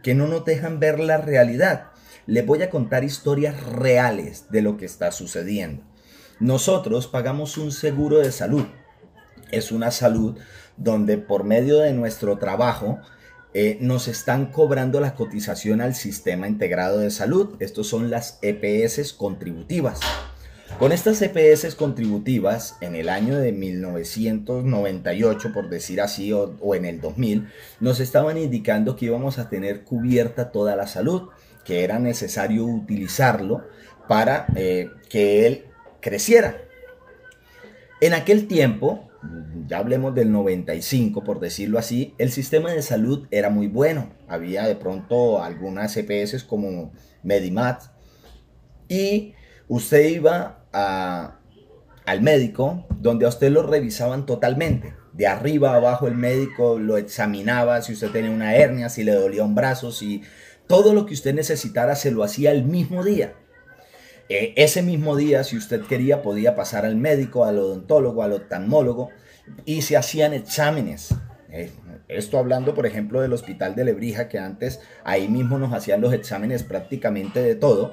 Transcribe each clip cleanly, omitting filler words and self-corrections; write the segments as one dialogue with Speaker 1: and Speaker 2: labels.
Speaker 1: que no nos dejan ver la realidad. Les voy a contar historias reales de lo que está sucediendo. Nosotros pagamos un seguro de salud. Es una salud donde por medio de nuestro trabajo nos están cobrando la cotización al sistema integrado de salud. Estos son las EPS contributivas. Con estas EPS contributivas, en el año de 1998, por decir así, o en el 2000, nos estaban indicando que íbamos a tener cubierta toda la salud, que era necesario utilizarlo para que él creciera. En aquel tiempo, ya hablemos del 95 por decirlo así, el sistema de salud era muy bueno. Había de pronto algunas EPS como Medimat y usted iba al médico donde a usted lo revisaban totalmente. De arriba a abajo el médico lo examinaba, si usted tenía una hernia, si le dolía un brazo, si todo lo que usted necesitara se lo hacía el mismo día. Ese mismo día, si usted quería, podía pasar al médico, al odontólogo, al oftalmólogo y se hacían exámenes. Esto hablando, por ejemplo, del hospital de Lebrija, que antes ahí mismo nos hacían los exámenes prácticamente de todo.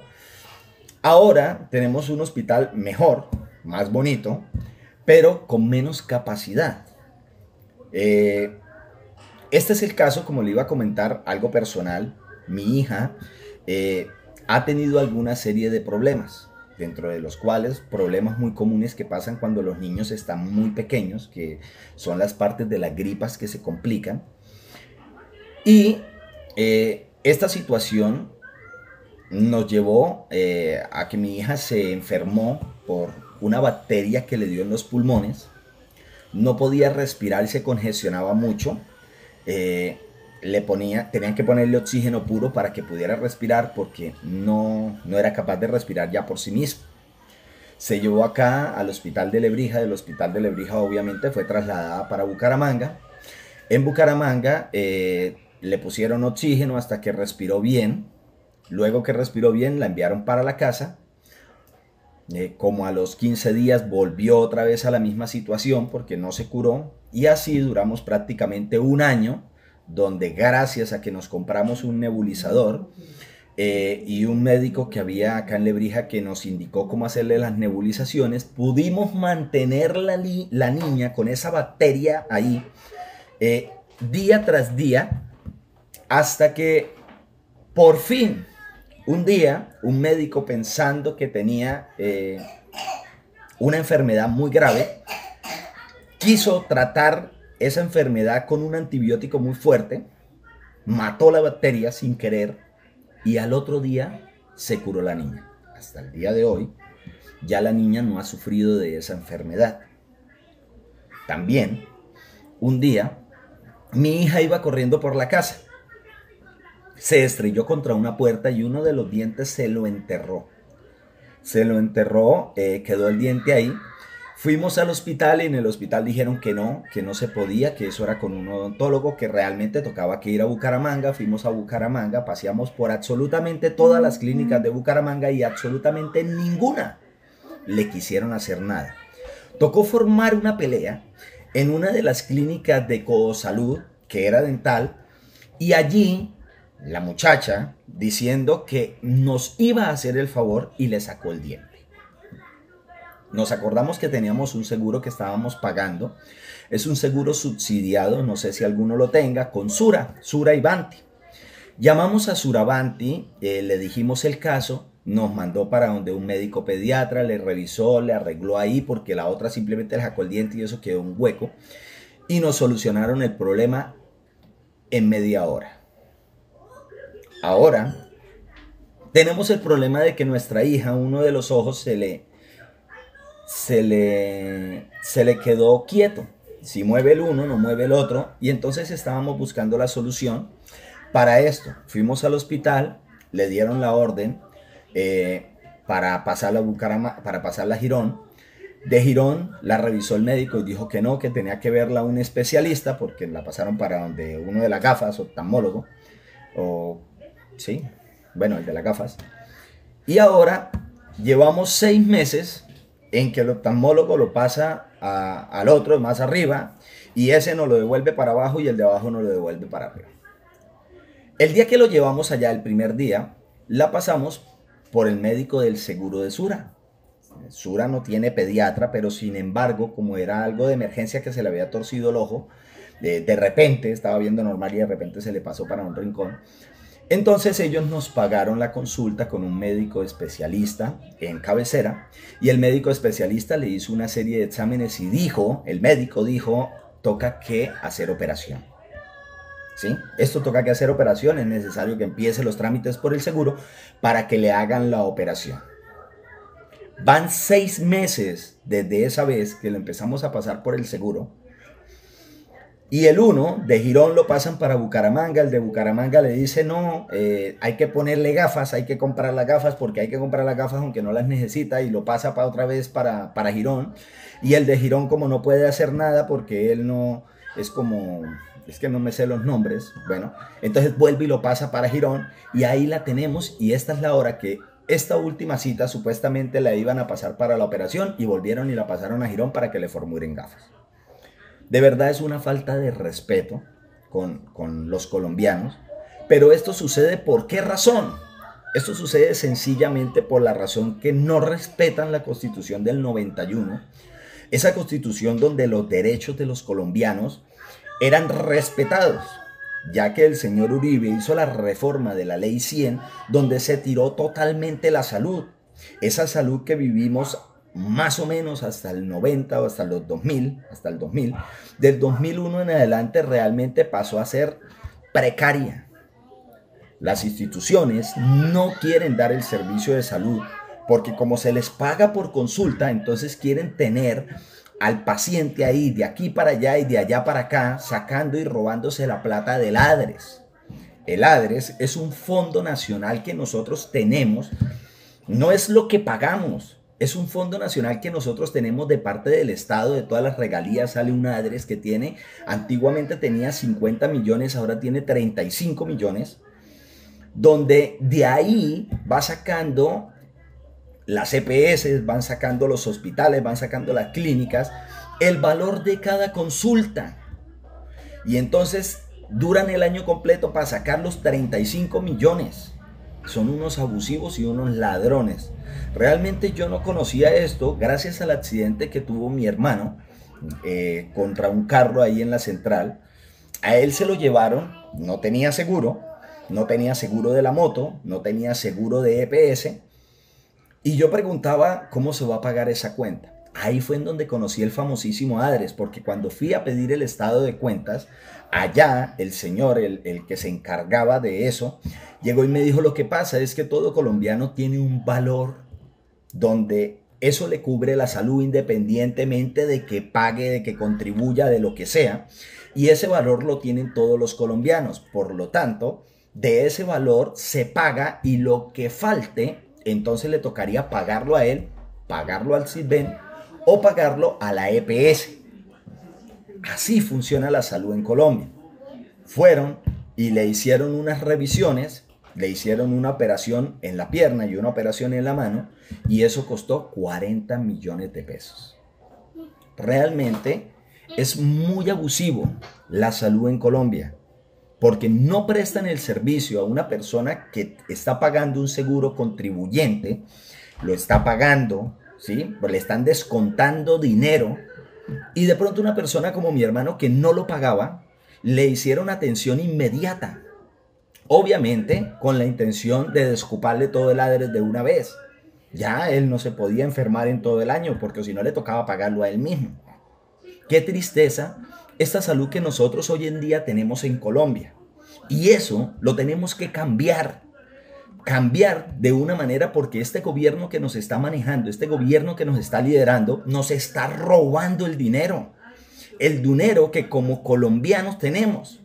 Speaker 1: Ahora tenemos un hospital mejor, más bonito, pero con menos capacidad. Eh, este es el caso, como le iba a comentar, algo personal. Mi hija eh, ha tenido alguna serie de problemas, dentro de los cuales problemas muy comunes que pasan cuando los niños están muy pequeños, que son las partes de las gripas que se complican. Y esta situación nos llevó a que mi hija se enfermó por una bacteria que le dio en los pulmones. No podía respirar y se congestionaba mucho. eh, Tenían que ponerle oxígeno puro para que pudiera respirar porque no era capaz de respirar ya por sí mismo. Se llevó acá al hospital de Lebrija. Del hospital de Lebrija obviamente fue trasladada para Bucaramanga. En Bucaramanga le pusieron oxígeno hasta que respiró bien. Luego que respiró bien la enviaron para la casa. Como a los 15 días volvió otra vez a la misma situación porque no se curó. Y así duramos prácticamente un año, donde gracias a que nos compramos un nebulizador y un médico que había acá en Lebrija que nos indicó cómo hacerle las nebulizaciones, pudimos mantener la niña con esa bacteria ahí día tras día, hasta que por fin un día un médico, pensando que tenía una enfermedad muy grave, quiso tratar esa enfermedad con un antibiótico muy fuerte, mató la bacteria sin querer y al otro día se curó la niña. Hasta el día de hoy ya la niña no ha sufrido de esa enfermedad. También un día mi hija iba corriendo por la casa, se estrelló contra una puerta y uno de los dientes se lo enterró. Quedó el diente ahí. Fuimos al hospital y en el hospital dijeron que no se podía, que eso era con un odontólogo, que realmente tocaba que ir a Bucaramanga. Fuimos a Bucaramanga, paseamos por absolutamente todas las clínicas de Bucaramanga y absolutamente ninguna le quisieron hacer nada. Tocó formar una pelea en una de las clínicas de Cosalud, que era dental, y allí la muchacha diciendo que nos iba a hacer el favor y le sacó el diente. Nos acordamos que teníamos un seguro que estábamos pagando. Es un seguro subsidiado, no sé si alguno lo tenga, con Sura y Banti. Llamamos a Suravanti, le dijimos el caso, nos mandó para donde un médico pediatra, le revisó, le arregló ahí porque la otra simplemente le sacó el diente y eso quedó un hueco. Y nos solucionaron el problema en media hora. Ahora tenemos el problema de que nuestra hija, uno de los ojos se le quedó quieto. Si mueve el uno, no mueve el otro. Y entonces estábamos buscando la solución para esto. Fuimos al hospital, le dieron la orden para pasarla a Bucaramanga, para pasarla a Girón. De Girón la revisó el médico y dijo que no, que tenía que verla un especialista porque la pasaron para donde uno de las gafas, oftalmólogo, o sí, bueno, el de las gafas. Y ahora llevamos 6 meses en que el oftalmólogo lo pasa al otro más arriba y ese nos lo devuelve para abajo y el de abajo nos lo devuelve para arriba. El día que lo llevamos allá, el primer día, la pasamos por el médico del seguro de Sura. Sura no tiene pediatra, pero sin embargo, como era algo de emergencia que se le había torcido el ojo, de repente estaba viendo normal y de repente se le pasó para un rincón. Entonces ellos nos pagaron la consulta con un médico especialista en cabecera y el médico especialista le hizo una serie de exámenes y dijo, el médico dijo, toca que hacer operación. ¿Sí? Esto toca que hacer operación, es necesario que empiece los trámites por el seguro para que le hagan la operación. Van 6 meses desde esa vez que lo empezamos a pasar por el seguro. Y el uno de Girón lo pasan para Bucaramanga. El de Bucaramanga le dice, no, hay que ponerle gafas, hay que comprar las gafas porque hay que comprar las gafas aunque no las necesita y lo pasa para otra vez para Girón. Y el de Girón como no puede hacer nada porque él no, es como, es que no me sé los nombres. Bueno, entonces vuelve y lo pasa para Girón y ahí la tenemos y esta es la hora que esta última cita supuestamente la iban a pasar para la operación y volvieron y la pasaron a Girón para que le formulen gafas. De verdad es una falta de respeto con los colombianos, pero esto sucede ¿por qué razón? Esto sucede sencillamente por la razón que no respetan la Constitución del 91, esa Constitución donde los derechos de los colombianos eran respetados, ya que el señor Uribe hizo la reforma de la Ley 100, donde se tiró totalmente la salud, esa salud que vivimos más o menos hasta el 90 o hasta los 2000, hasta el 2000, del 2001 en adelante realmente pasó a ser precaria. Las instituciones no quieren dar el servicio de salud porque como se les paga por consulta, entonces quieren tener al paciente ahí de aquí para allá y de allá para acá, sacando y robándose la plata del ADRES. El ADRES es un fondo nacional que nosotros tenemos, no es lo que pagamos. Es un fondo nacional que nosotros tenemos de parte del Estado, de todas las regalías, sale un ADRES que tiene, antiguamente tenía 50 millones, ahora tiene 35 millones, donde de ahí va sacando las EPS, van sacando los hospitales, van sacando las clínicas, el valor de cada consulta. Y entonces duran el año completo para sacar los 35 millones. Son unos abusivos y unos ladrones. Realmente yo no conocía esto gracias al accidente que tuvo mi hermano contra un carro ahí en la central. A él se lo llevaron, no tenía seguro de la moto, no tenía seguro de EPS. Y yo preguntaba cómo se va a pagar esa cuenta. Ahí fue en donde conocí el famosísimo ADRES, porque cuando fui a pedir el estado de cuentas, allá el señor, el que se encargaba de eso, llegó y me dijo, lo que pasa es que todo colombiano tiene un valor donde eso le cubre la salud independientemente de que pague, de que contribuya, de lo que sea, y ese valor lo tienen todos los colombianos. Por lo tanto, de ese valor se paga y lo que falte, entonces le tocaría pagarlo a él, pagarlo al Sisbén o pagarlo a la EPS. Así funciona la salud en Colombia. Fueron y le hicieron unas revisiones, le hicieron una operación en la pierna y una operación en la mano y eso costó 40 millones de pesos. Realmente es muy abusivo la salud en Colombia porque no prestan el servicio a una persona que está pagando un seguro contribuyente, lo está pagando, ¿sí? Le están descontando dinero y de pronto una persona como mi hermano que no lo pagaba, le hicieron atención inmediata. Obviamente con la intención de desocuparle todo el ADRES de una vez. Ya él no se podía enfermar en todo el año porque si no le tocaba pagarlo a él mismo. Qué tristeza esta salud que nosotros hoy en día tenemos en Colombia. Y eso lo tenemos que cambiar. Cambiar de una manera porque este gobierno que nos está manejando, este gobierno que nos está liderando, nos está robando el dinero. El dinero que como colombianos tenemos.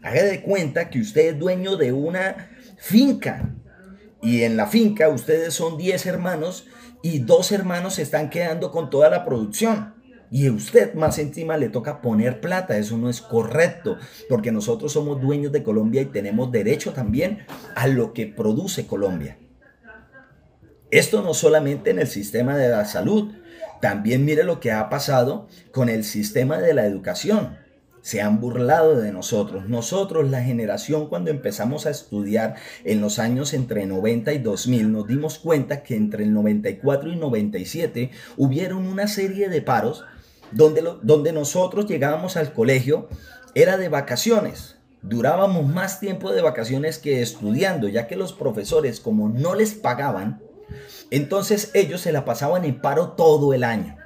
Speaker 1: Haga de cuenta que usted es dueño de una finca y en la finca ustedes son 10 hermanos y 2 hermanos se están quedando con toda la producción. Y a usted más encima le toca poner plata. Eso no es correcto porque nosotros somos dueños de Colombia y tenemos derecho también a lo que produce Colombia. Esto no solamente en el sistema de la salud, también mire lo que ha pasado con el sistema de la educación. se han burlado de nosotros. Nosotros, la generación, cuando empezamos a estudiar en los años entre 90 y 2000, nos dimos cuenta que entre el 94 y 97 hubieron una serie de paros donde nosotros llegábamos al colegio, era de vacaciones. Durábamos más tiempo de vacaciones que estudiando, ya que los profesores, como no les pagaban, entonces ellos se la pasaban en paro todo el año.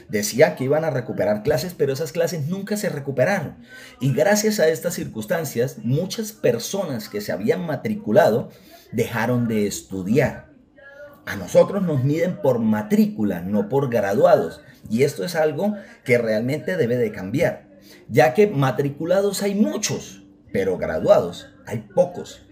Speaker 1: Decían que iban a recuperar clases, pero esas clases nunca se recuperaron. Y gracias a estas circunstancias, muchas personas que se habían matriculado dejaron de estudiar. A nosotros nos miden por matrícula, no por graduados. Y esto es algo que realmente debe de cambiar, ya que matriculados hay muchos, pero graduados hay pocos.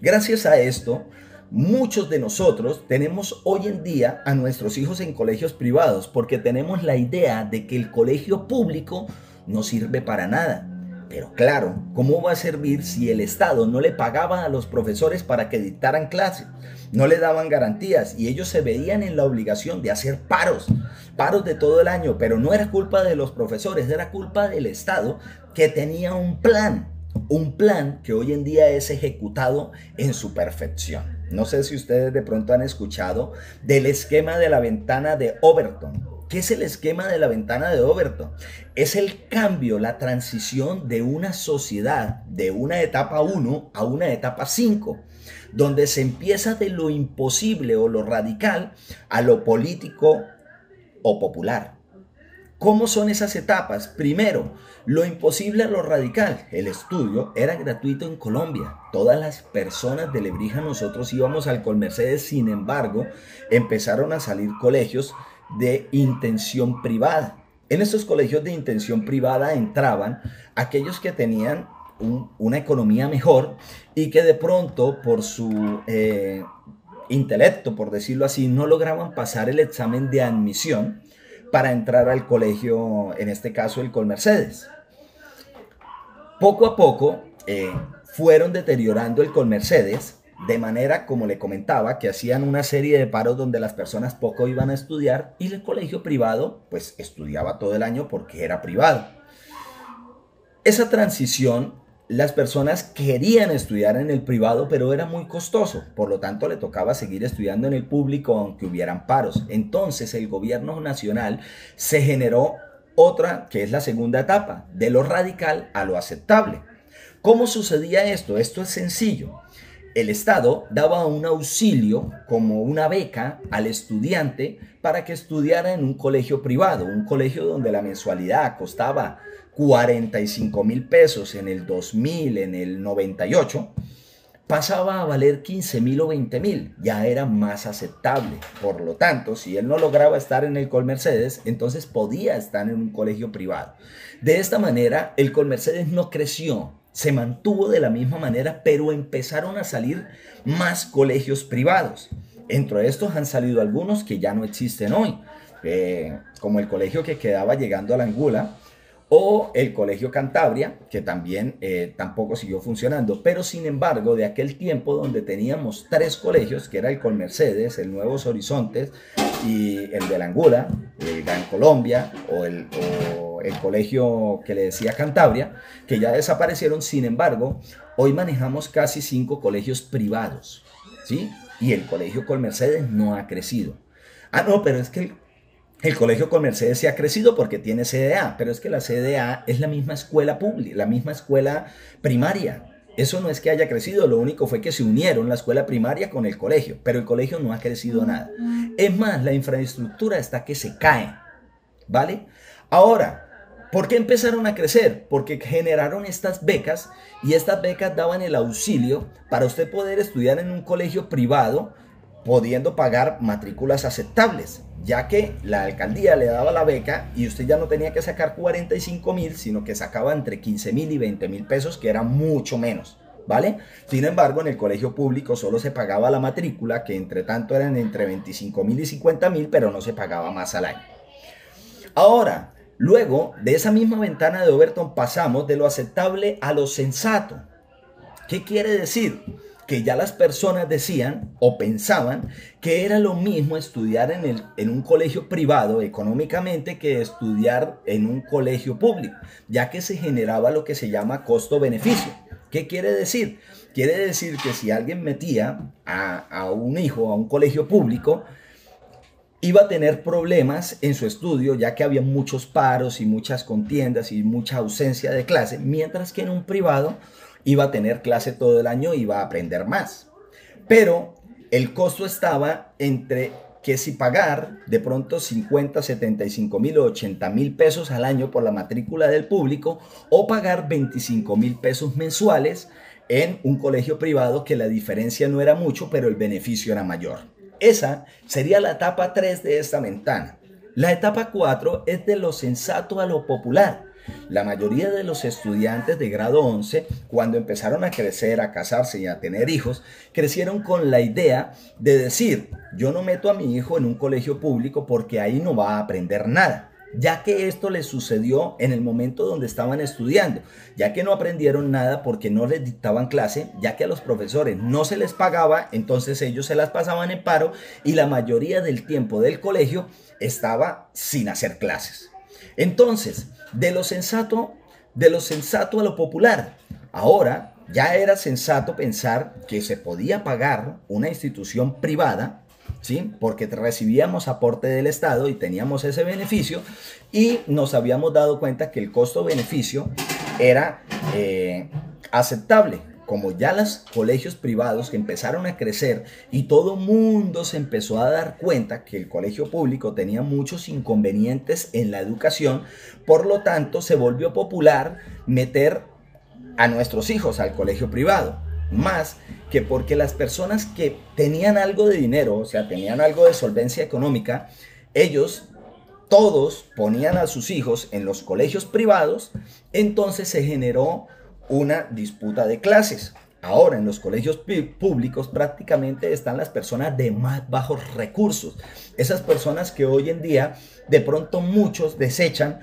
Speaker 1: Gracias a esto, muchos de nosotros tenemos hoy en día a nuestros hijos en colegios privados porque tenemos la idea de que el colegio público no sirve para nada. Pero claro, ¿cómo va a servir si el Estado no le pagaba a los profesores para que dictaran clases? No le daban garantías y ellos se veían en la obligación de hacer paros de todo el año, pero no era culpa de los profesores, era culpa del Estado que tenía un plan que hoy en día es ejecutado en su perfección. No sé si ustedes de pronto han escuchado del esquema de la ventana de Overton. ¿Qué es el esquema de la ventana de Overton? Es el cambio, la transición de una sociedad de una etapa 1 a una etapa 5, donde se empieza de lo imposible o lo radical a lo político o popular. ¿Cómo son esas etapas? Primero, lo imposible a lo radical. El estudio era gratuito en Colombia. Todas las personas de Lebrija, nosotros íbamos al Colmercedes. Sin embargo, empezaron a salir colegios de intención privada. En estos colegios de intención privada entraban aquellos que tenían una economía mejor y que de pronto por su intelecto, por decirlo así, no lograban pasar el examen de admisión para entrar al colegio, en este caso el Colmercedes. Poco a poco fueron deteriorando el Colmercedes, de manera, como le comentaba, que hacían una serie de paros donde las personas poco iban a estudiar y el colegio privado pues estudiaba todo el año porque era privado. Esa transición, las personas querían estudiar en el privado, pero era muy costoso, por lo tanto le tocaba seguir estudiando en el público aunque hubieran paros. Entonces el gobierno nacional se generó otra, que es la segunda etapa, de lo radical a lo aceptable. ¿Cómo sucedía esto? Esto es sencillo. El Estado daba un auxilio como una beca al estudiante para que estudiara en un colegio privado, un colegio donde la mensualidad costaba 45,000 pesos en el 2000, en el 98, pasaba a valer 15,000 o 20,000, ya era más aceptable. Por lo tanto, si él no lograba estar en el Colmercedes, entonces podía estar en un colegio privado. De esta manera, el Colmercedes no creció, se mantuvo de la misma manera, pero empezaron a salir más colegios privados. Entre estos han salido algunos que ya no existen hoy, como el colegio que quedaba llegando a la Angula, o el Colegio Cantabria, que también tampoco siguió funcionando. Pero sin embargo, de aquel tiempo donde teníamos 3 colegios, que era el Colmercedes, el Nuevos Horizontes y el de la Angula, el Gran Colombia o el colegio que le decía Cantabria, que ya desaparecieron. Sin embargo, hoy manejamos casi 5 colegios privados, ¿sí? Y el colegio Colmercedes no ha crecido. Ah, no, pero es que el colegio Colmercedes se ha crecido porque tiene CDA, pero es que la CDA es la misma escuela pública, la misma escuela primaria. Eso no es que haya crecido, lo único fue que se unieron la escuela primaria con el colegio, pero el colegio no ha crecido nada. Es más, la infraestructura está que se cae, ¿vale? Ahora, ¿por qué empezaron a crecer? Porque generaron estas becas y estas becas daban el auxilio para usted poder estudiar en un colegio privado, pudiendo pagar matrículas aceptables, ya que la alcaldía le daba la beca y usted ya no tenía que sacar 45,000, sino que sacaba entre 15,000 y 20,000 pesos, que era mucho menos, ¿vale? Sin embargo, en el colegio público solo se pagaba la matrícula, que entre tanto eran entre 25,000 y 50,000, pero no se pagaba más al año. Ahora, luego de esa misma ventana de Overton pasamos de lo aceptable a lo sensato. ¿Qué quiere decir? que ya las personas decían o pensaban que era lo mismo estudiar en un colegio privado económicamente que estudiar en un colegio público, ya que se generaba lo que se llama costo-beneficio. ¿Qué quiere decir? Quiere decir que si alguien metía a un hijo a un colegio público, iba a tener problemas en su estudio, ya que había muchos paros y muchas contiendas y mucha ausencia de clase, mientras que en un privado iba a tener clase todo el año y iba a aprender más. Pero el costo estaba entre que si pagar de pronto 50, 75,000 o 80,000 pesos al año por la matrícula del público o pagar 25,000 pesos mensuales en un colegio privado, que la diferencia no era mucho, pero el beneficio era mayor. Esa sería la etapa 3 de esta ventana. La etapa 4 es de lo sensato a lo popular. La mayoría de los estudiantes de grado 11, cuando empezaron a crecer, a casarse y a tener hijos, crecieron con la idea de decir: yo no meto a mi hijo en un colegio público porque ahí no va a aprender nada, ya que esto les sucedió en el momento donde estaban estudiando, ya que no aprendieron nada porque no les dictaban clase, ya que a los profesores no se les pagaba, entonces ellos se las pasaban en paro y la mayoría del tiempo del colegio estaba sin hacer clases. Entonces, de lo sensato a lo popular. Ahora ya era sensato pensar que se podía pagar una institución privada, ¿sí? Porque recibíamos aporte del Estado y teníamos ese beneficio, y nos habíamos dado cuenta que el costo-beneficio era aceptable. Como ya los colegios privados que empezaron a crecer y todo mundo se empezó a dar cuenta que el colegio público tenía muchos inconvenientes en la educación, por lo tanto se volvió popular meter a nuestros hijos al colegio privado. Más que porque las personas que tenían algo de dinero, o sea, tenían algo de solvencia económica, ellos todos ponían a sus hijos en los colegios privados, entonces se generó una disputa de clases. Ahora en los colegios públicos prácticamente están las personas de más bajos recursos, esas personas que hoy en día de pronto muchos desechan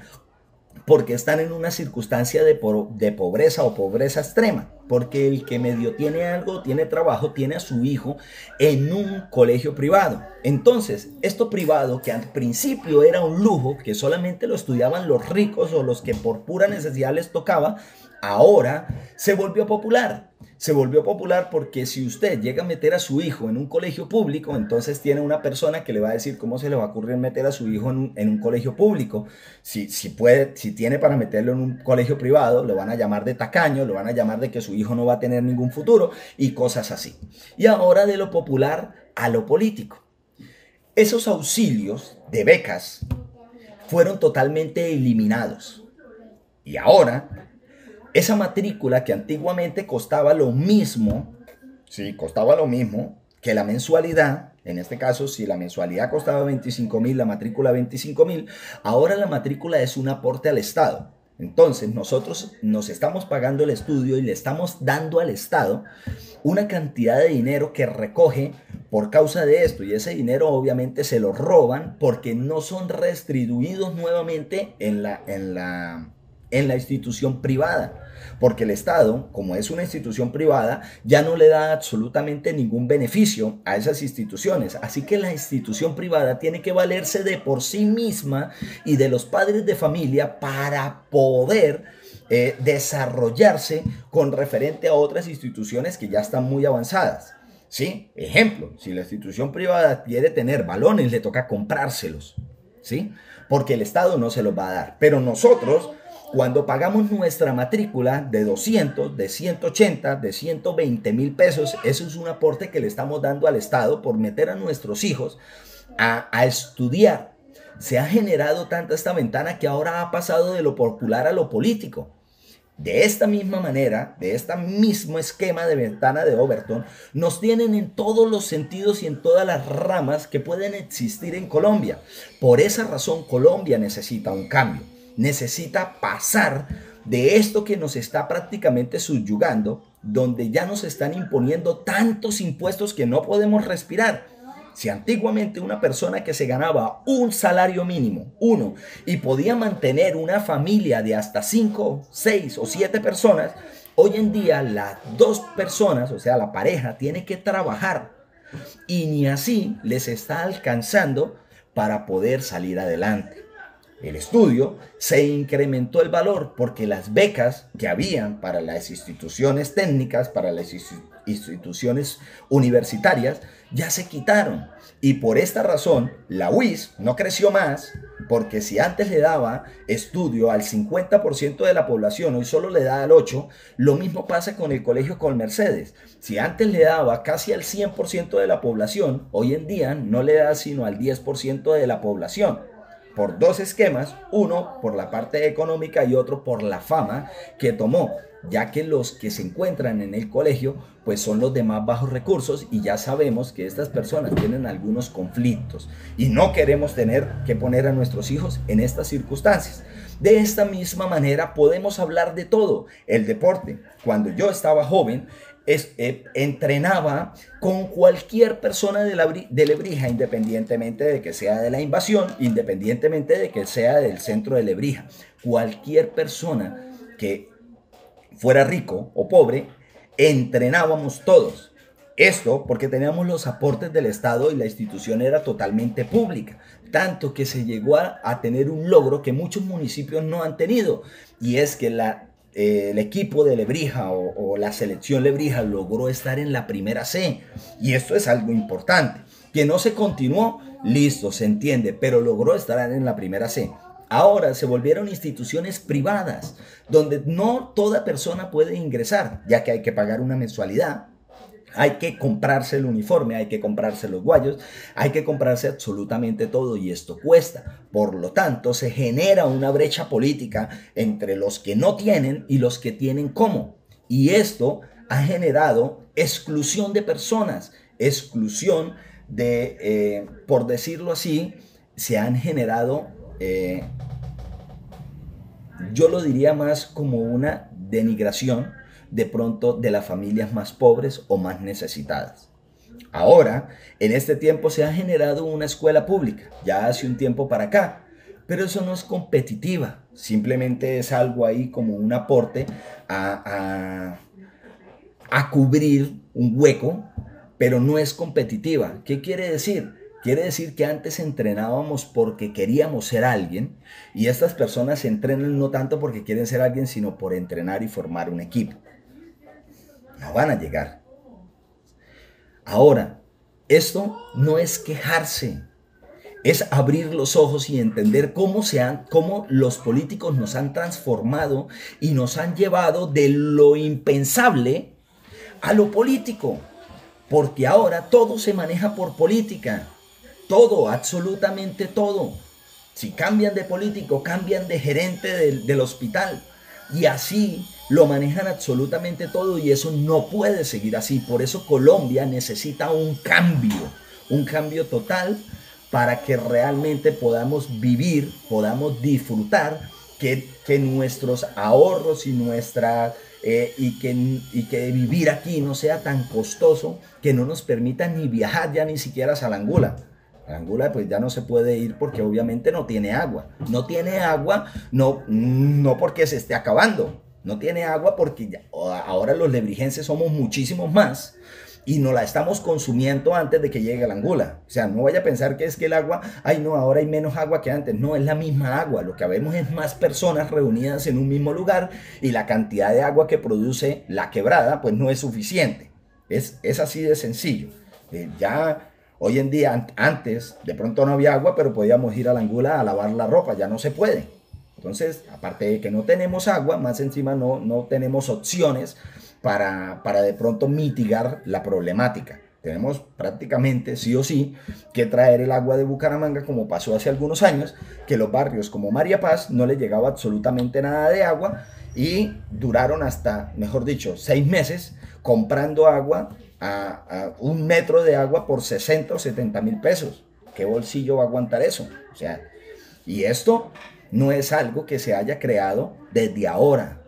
Speaker 1: porque están en una circunstancia de pobreza o pobreza extrema, porque el que medio tiene algo, tiene trabajo, tiene a su hijo en un colegio privado. Entonces, esto privado, que al principio era un lujo, que solamente lo estudiaban los ricos o los que por pura necesidad les tocaba, ahora se volvió popular. Se volvió popular porque si usted llega a meter a su hijo en un colegio público, entonces tiene una persona que le va a decir cómo se le va a ocurrir meter a su hijo en un colegio público. Si tiene para meterlo en un colegio privado, lo van a llamar de tacaño, lo van a llamar de que su hijo no va a tener ningún futuro y cosas así. Y ahora de lo popular a lo político. Esos auxilios de becas fueron totalmente eliminados. Y ahora esa matrícula que antiguamente costaba lo mismo, sí, costaba lo mismo que la mensualidad. En este caso, si la mensualidad costaba 25,000, la matrícula 25,000, ahora la matrícula es un aporte al Estado. Entonces nosotros nos estamos pagando el estudio y le estamos dando al Estado una cantidad de dinero que recoge por causa de esto, y ese dinero obviamente se lo roban porque no son restituidos nuevamente en la institución privada, porque el Estado, como es una institución privada, ya no le da absolutamente ningún beneficio a esas instituciones. Así que la institución privada tiene que valerse de por sí misma y de los padres de familia para poder desarrollarse con referente a otras instituciones que ya están muy avanzadas. ¿Sí? Ejemplo, si la institución privada quiere tener balones, le toca comprárselos, ¿sí? Porque el Estado no se los va a dar. Pero nosotros, cuando pagamos nuestra matrícula de 200, de 180, de 120,000 pesos, eso es un aporte que le estamos dando al Estado por meter a nuestros hijos a estudiar. Se ha generado tanta esta ventana que ahora ha pasado de lo popular a lo político. De esta misma manera, de este mismo esquema de ventana de Overton, nos tienen en todos los sentidos y en todas las ramas que pueden existir en Colombia. Por esa razón, Colombia necesita un cambio. Necesita pasar de esto que nos está prácticamente subyugando, donde ya nos están imponiendo tantos impuestos que no podemos respirar. Si antiguamente una persona que se ganaba un salario mínimo, y podía mantener una familia de hasta 5, 6 o 7 personas, Hoy en día las dos personas, o sea, la pareja, tiene que trabajar y ni así les está alcanzando para poder salir adelante. El estudio se incrementó el valor porque las becas que habían para las instituciones técnicas, para las instituciones universitarias, ya se quitaron. Y por esta razón, la UIS no creció más, porque si antes le daba estudio al 50% de la población, hoy solo le da al 8%, lo mismo pasa con el Colegio Colmercedes. Si antes le daba casi al 100% de la población, hoy en día no le da sino al 10% de la población. Por dos esquemas, uno por la parte económica y otro por la fama que tomó, ya que los que se encuentran en el colegio pues son los de más bajos recursos y ya sabemos que estas personas tienen algunos conflictos y no queremos tener que poner a nuestros hijos en estas circunstancias. De esta misma manera podemos hablar de todo. El deporte, cuando yo estaba joven, entrenaba con cualquier persona de Lebrija, independientemente de que sea de la invasión, independientemente de que sea del centro de Lebrija. Cualquier persona que fuera rico o pobre, entrenábamos todos. Esto porque teníamos los aportes del Estado y la institución era totalmente pública, tanto que se llegó a tener un logro que muchos municipios no han tenido, y es que el equipo de Lebrija o la selección Lebrija logró estar en la primera C, y esto es algo importante. Que no se continuó, listo, se entiende, pero logró estar en la primera C. Ahora se volvieron instituciones privadas, donde no toda persona puede ingresar, ya que hay que pagar una mensualidad, hay que comprarse el uniforme, hay que comprarse los guayos, hay que comprarse absolutamente todo y esto cuesta. Por lo tanto, se genera una brecha política entre los que no tienen y los que tienen cómo. Y esto ha generado exclusión de personas, exclusión de, por decirlo así, se han generado, yo lo diría más como una denigración de pronto de las familias más pobres o más necesitadas. Ahora, en este tiempo se ha generado una escuela pública, ya hace un tiempo para acá, pero eso no es competitiva, simplemente es algo ahí como un aporte a cubrir un hueco, pero no es competitiva. ¿Qué quiere decir? Quiere decir que antes entrenábamos porque queríamos ser alguien y estas personas se entrenan no tanto porque quieren ser alguien, sino por entrenar y formar un equipo. No van a llegar. Ahora, esto no es quejarse, es abrir los ojos y entender cómo los políticos nos han transformado y nos han llevado de lo impensable a lo político. Porque ahora todo se maneja por política. Todo, absolutamente todo. Si cambian de político, cambian de gerente del hospital. Y así lo manejan absolutamente todo y eso no puede seguir así. Por eso Colombia necesita un cambio total para que realmente podamos vivir, podamos disfrutar, que nuestros ahorros y que vivir aquí no sea tan costoso, que no nos permita ni viajar ya ni siquiera a la Angola. La Angola pues ya no se puede ir porque obviamente no tiene agua. No tiene agua, no porque se esté acabando. No tiene agua porque ahora los lebrijenses somos muchísimos más y nos la estamos consumiendo antes de que llegue la Angola. O sea, no vaya a pensar que es que el agua, ay no, ahora hay menos agua que antes. No, es la misma agua. Lo que vemos es más personas reunidas en un mismo lugar y la cantidad de agua que produce la quebrada pues no es suficiente. Es así de sencillo. Ya hoy en día, antes de pronto no había agua, pero podíamos ir a la Angola a lavar la ropa. Ya no se puede. Entonces, aparte de que no tenemos agua, más encima no tenemos opciones para de pronto mitigar la problemática. Tenemos prácticamente, sí o sí, que traer el agua de Bucaramanga, como pasó hace algunos años, que los barrios como María Paz no les llegaba absolutamente nada de agua y duraron hasta, mejor dicho, 6 meses comprando agua a 1 metro de agua por 60 o 70 mil pesos. ¿Qué bolsillo va a aguantar eso? O sea, y esto no es algo que se haya creado desde ahora.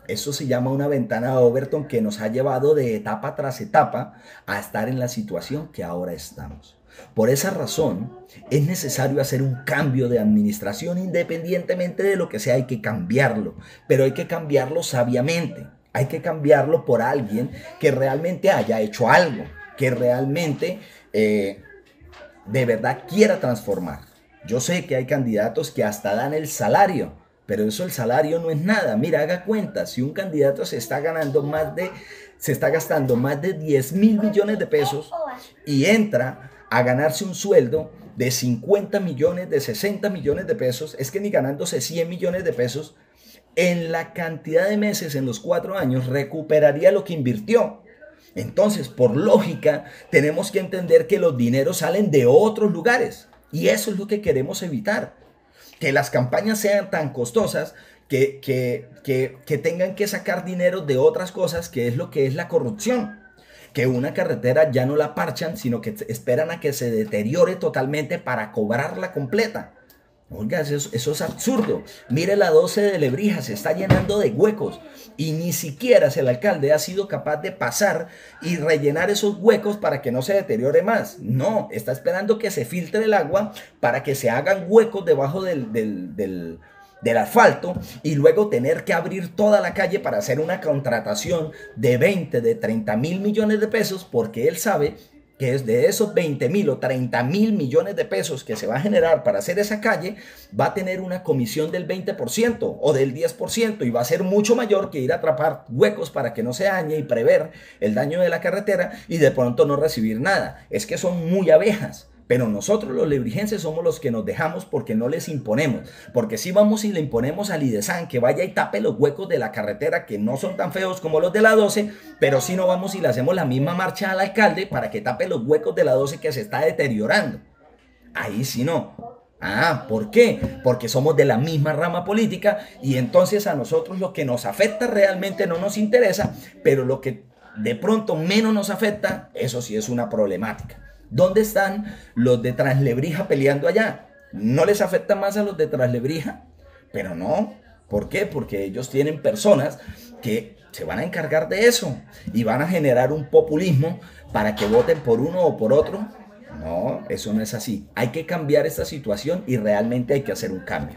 Speaker 1: Eso se llama una ventana de Overton que nos ha llevado de etapa tras etapa a estar en la situación que ahora estamos. Por esa razón, es necesario hacer un cambio de administración independientemente de lo que sea, hay que cambiarlo, pero hay que cambiarlo sabiamente. Hay que cambiarlo por alguien que realmente haya hecho algo, que realmente de verdad quiera transformar. Yo sé que hay candidatos que hasta dan el salario, pero eso el salario no es nada. Mira, haga cuenta, si un candidato se está gastando más de 10.000 millones de pesos y entra a ganarse un sueldo de 50 millones, de 60 millones de pesos, es que ni ganándose 100 millones de pesos, en la cantidad de meses, en los 4 años, recuperaría lo que invirtió. Entonces, por lógica, tenemos que entender que los dineros salen de otros lugares. Y eso es lo que queremos evitar. Que las campañas sean tan costosas que tengan que sacar dinero de otras cosas, que es lo que es la corrupción. Que una carretera ya no la parchan, sino que esperan a que se deteriore totalmente para cobrarla completa. Oiga, eso es absurdo. Mire la 12 de Lebrija, se está llenando de huecos y ni siquiera el alcalde ha sido capaz de pasar y rellenar esos huecos para que no se deteriore más. No, está esperando que se filtre el agua para que se hagan huecos debajo del asfalto y luego tener que abrir toda la calle para hacer una contratación de 20, de 30 mil millones de pesos, porque él sabe que es de esos 20.000 o 30.000 millones de pesos que se va a generar para hacer esa calle, va a tener una comisión del 20% o del 10% y va a ser mucho mayor que ir a atrapar huecos para que no se dañe y prever el daño de la carretera y de pronto no recibir nada. Es que son muy abejas. Pero nosotros los lebrijenses somos los que nos dejamos porque no les imponemos. Porque si vamos y le imponemos al IDESAN que vaya y tape los huecos de la carretera, que no son tan feos como los de la 12, pero si no vamos y le hacemos la misma marcha al alcalde para que tape los huecos de la 12 que se está deteriorando. Ahí sí no. Ah, ¿por qué? Porque somos de la misma rama política y entonces a nosotros lo que nos afecta realmente no nos interesa, pero lo que de pronto menos nos afecta, eso sí es una problemática. ¿Dónde están los de Translebrija peleando allá? ¿No les afecta más a los de Translebrija? Pero no. ¿Por qué? Porque ellos tienen personas que se van a encargar de eso y van a generar un populismo para que voten por uno o por otro. No, eso no es así. Hay que cambiar esta situación y realmente hay que hacer un cambio.